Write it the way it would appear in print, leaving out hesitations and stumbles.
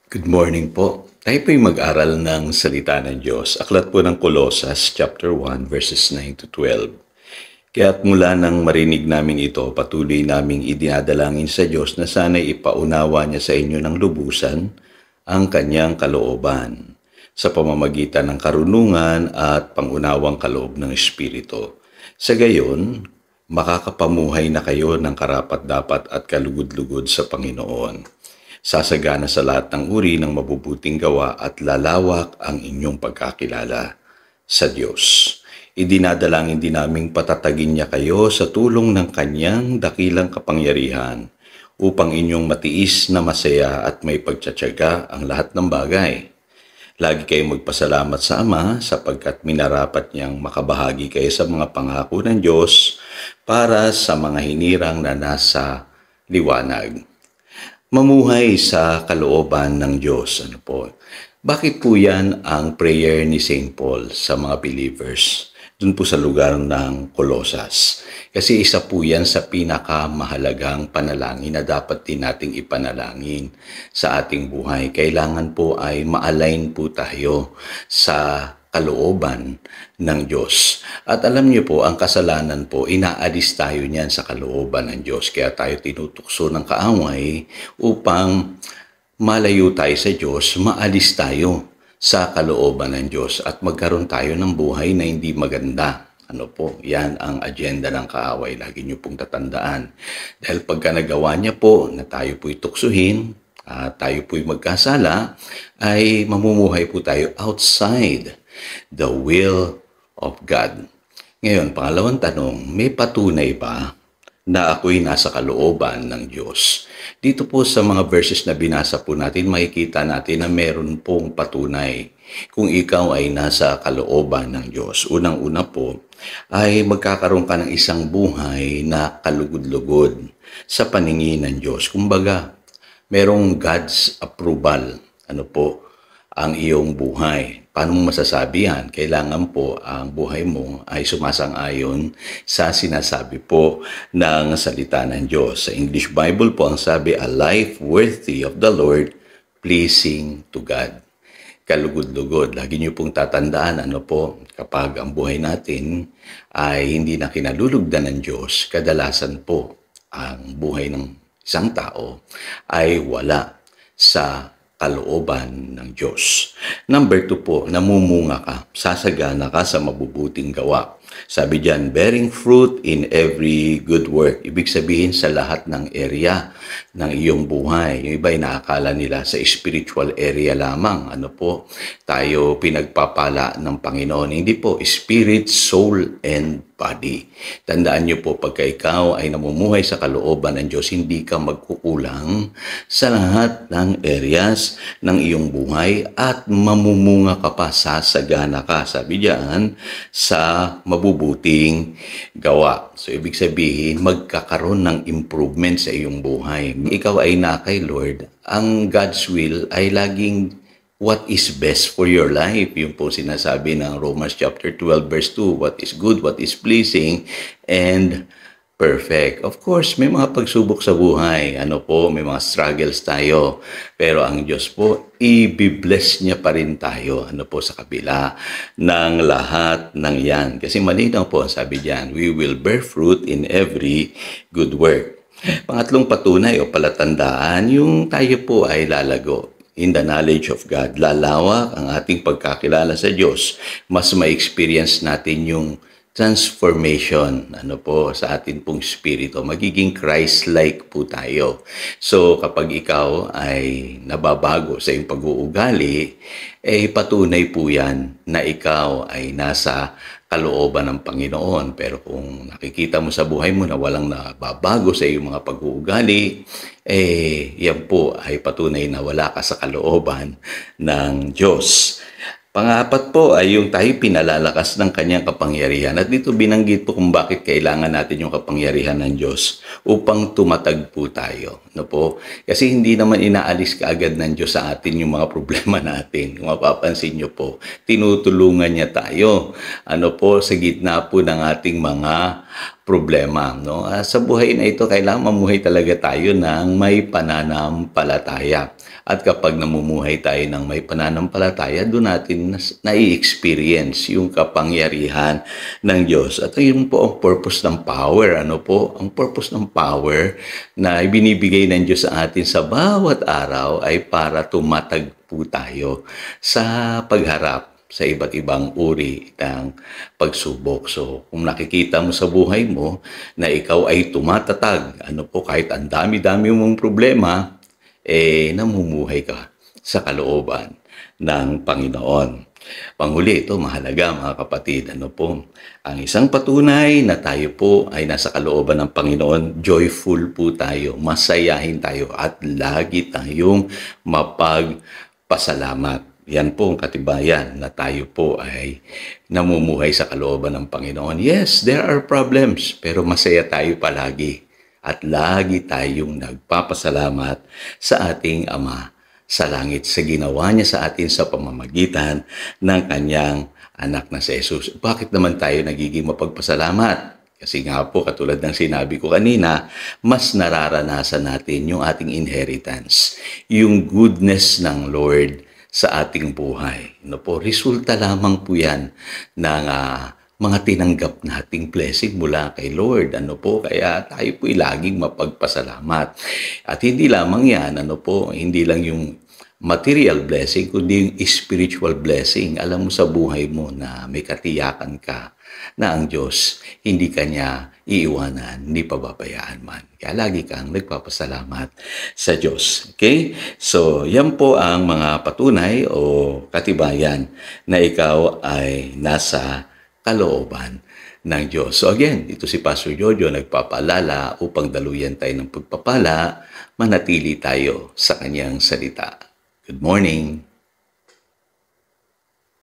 Good morning po. Tayo po'y mag-aral ng salita ng Diyos. Aklat po ng Colosas chapter 1 verses 9 to 12. Kaya't mula nang marinig namin ito, patuloy naming idinadalangin sa Diyos na sana'y ipaunawa niya sa inyo ng lubusan ang kanyang kalooban sa pamamagitan ng karunungan at pangunawang kaloob ng Espiritu. Sa gayon, makakapamuhay na kayo ng karapat-dapat at kalugod-lugod sa Panginoon. Sasagana sa lahat ng uri ng mabubuting gawa at lalawak ang inyong pagkakilala sa Diyos. Idinadalangin din naming patatagin niya kayo sa tulong ng kanyang dakilang kapangyarihan upang inyong matiis na masaya at may pagtsatsaga ang lahat ng bagay. Lagi kayong magpasalamat sa Ama sapagkat minarapat niyang makabahagi kayo sa mga pangako ng Diyos para sa mga hinirang na nasa liwanag. Mamuhay sa kalooban ng Diyos. Bakit po yan ang prayer ni St. Paul sa mga believers dun po sa lugar ng Colosas? Kasi isa po yan sa pinakamahalagang panalangin na dapat din nating ipanalangin sa ating buhay. Kailangan po ay ma-align po tayo sa kalooban ng Diyos. At alam niyo po, ang kasalanan po, inaalis tayo niyan sa kalooban ng Diyos. Kaya tayo tinutukso ng kaaway upang malayo tayo sa Diyos, maalis tayo sa kalooban ng Diyos at magkaroon tayo ng buhay na hindi maganda. Yan ang agenda ng kaaway. Lagi niyo pong tatandaan. Dahil pagka nagawa niya po na tayo po'y tuksuhin, tayo po'y magkasala, ay mamumuhay po tayo outside the will of God. Ngayon, pangalawang tanong, may patunay ba na ako'y nasa kalooban ng Diyos? Dito po sa mga verses na binasa po natin, makikita natin na meron pong patunay kung ikaw ay nasa kalooban ng Diyos. Unang-una po, ay magkakaroon ka ng isang buhay na kalugod-lugod sa paningin ng Diyos. Kumbaga, merong God's approval. Ang iyong buhay. Paano mo masasabi yan? Kailangan po ang buhay mo ay sumasang-ayon sa sinasabi po ng salita ng Diyos. Sa English Bible po ang sabi, a life worthy of the Lord, pleasing to God. Kalugod-lugod. Lagi niyo pong tatandaan, kapag ang buhay natin ay hindi na kinalulugdan ng Diyos, kadalasan po ang buhay ng isang tao ay wala sa kalooban ng Diyos. Number 2 po, namumunga ka, sasagana ka sa mabubuting gawa. Sabi diyan, bearing fruit in every good work. Ibig sabihin sa lahat ng area ng iyong buhay. Yung iba ay naakala nila sa spiritual area lamang. Tayo pinagpapala ng Panginoon. Hindi po, spirit, soul, and body. Tandaan niyo po, pagka ikaw ay namumuhay sa kalooban ng Diyos, hindi ka magkukulang sa lahat ng areas ng iyong buhay at mamumunga ka pa, sasagana ka. Sabi diyan, sa mabubuting gawa. So, ibig sabihin, magkakaroon ng improvement sa iyong buhay. Ikaw ay na kay Lord, ang God's will ay laging what is best for your life. Yung po sinasabi ng Romans chapter 12 verse 2, what is good, what is pleasing, and perfect. Of course, may mga pagsubok sa buhay. May mga struggles tayo. Pero ang Diyos po, i-bless niya pa rin tayo. Sa kabila ng lahat ng yan. Kasi malinaw po, sabi diyan, we will bear fruit in every good work. Pangatlong patunay o palatandaan, yung tayo po ay lalago in the knowledge of God. Lalawak ang ating pagkakilala sa Diyos. Mas ma-experience natin yung transformation sa atin pong spirito. Magiging Christ-like po tayo. So kapag ikaw ay nababago sa iyong pag-uugali, patunay po yan na ikaw ay nasa kalooban ng Panginoon. Pero kung nakikita mo sa buhay mo na walang nababago sa iyong mga pag-uugali, yan po ay patunay na wala ka sa kalooban ng Diyos. Pangapat po ay yung tayo pinalalakas ng kanyang kapangyarihan. At dito binanggit po kung bakit kailangan natin yung kapangyarihan ng Diyos upang tumatag po tayo. No po? Kasi hindi naman inaalis kaagad ng Diyos sa atin yung mga problema natin. Kung mapapansin nyo po, tinutulungan niya tayo. Ano po, sa gitna po ng ating mga problema. No? Sa buhay na ito, kailangan mamuhay talaga tayo ng may pananampalataya. At kapag namumuhay tayo ng may pananampalataya, doon natin nai-experience yung kapangyarihan ng Diyos. At yun po ang purpose ng power. Ano po? Ang purpose ng power na ibinibigay ng Diyos sa atin sa bawat araw ay para tumatag po tayo sa pagharap sa iba't ibang uri ng pagsubok. So, kung nakikita mo sa buhay mo na ikaw ay tumatatag, ano po, kahit ang dami-dami mong problema, namumuhay ka sa kalooban ng Panginoon. Panghuli, ito mahalaga mga kapatid, ano po, ang isang patunay na tayo po ay nasa kalooban ng Panginoon, joyful po tayo, masayahin tayo at lagi tayong mapagpasalamat. Yan po ang katibayan na tayo po ay namumuhay sa kalooban ng Panginoon. Yes, there are problems, pero masaya tayo palagi. At lagi tayong nagpapasalamat sa ating Ama sa langit sa ginawa niya sa atin sa pamamagitan ng kanyang anak na si Jesus. Bakit naman tayo nagiging mapagpasalamat? Kasi nga po, katulad ng sinabi ko kanina, mas nararanasan natin yung ating inheritance, yung goodness ng Lord sa ating buhay. No po, resulta lamang po yan ng mga tinanggap nating blessing mula kay Lord. Ano po, kaya tayo po laging mapagpasalamat. At hindi lamang yan, ano po, hindi lang yung material blessing, kundi yung spiritual blessing. Alam mo sa buhay mo na may katiyakan ka na ang Diyos hindi kanya iiwanan, hindi pababayaan man. Kaya lagi kang nagpapasalamat sa Diyos. Okay? So, yan po ang mga patunay o katibayan na ikaw ay nasa kalooban ng Diyos. So again, ito si Pastor Jojo nagpapaalala upang daluyan tayo ng pagpapala, manatili tayo sa kanyang salita. Good morning.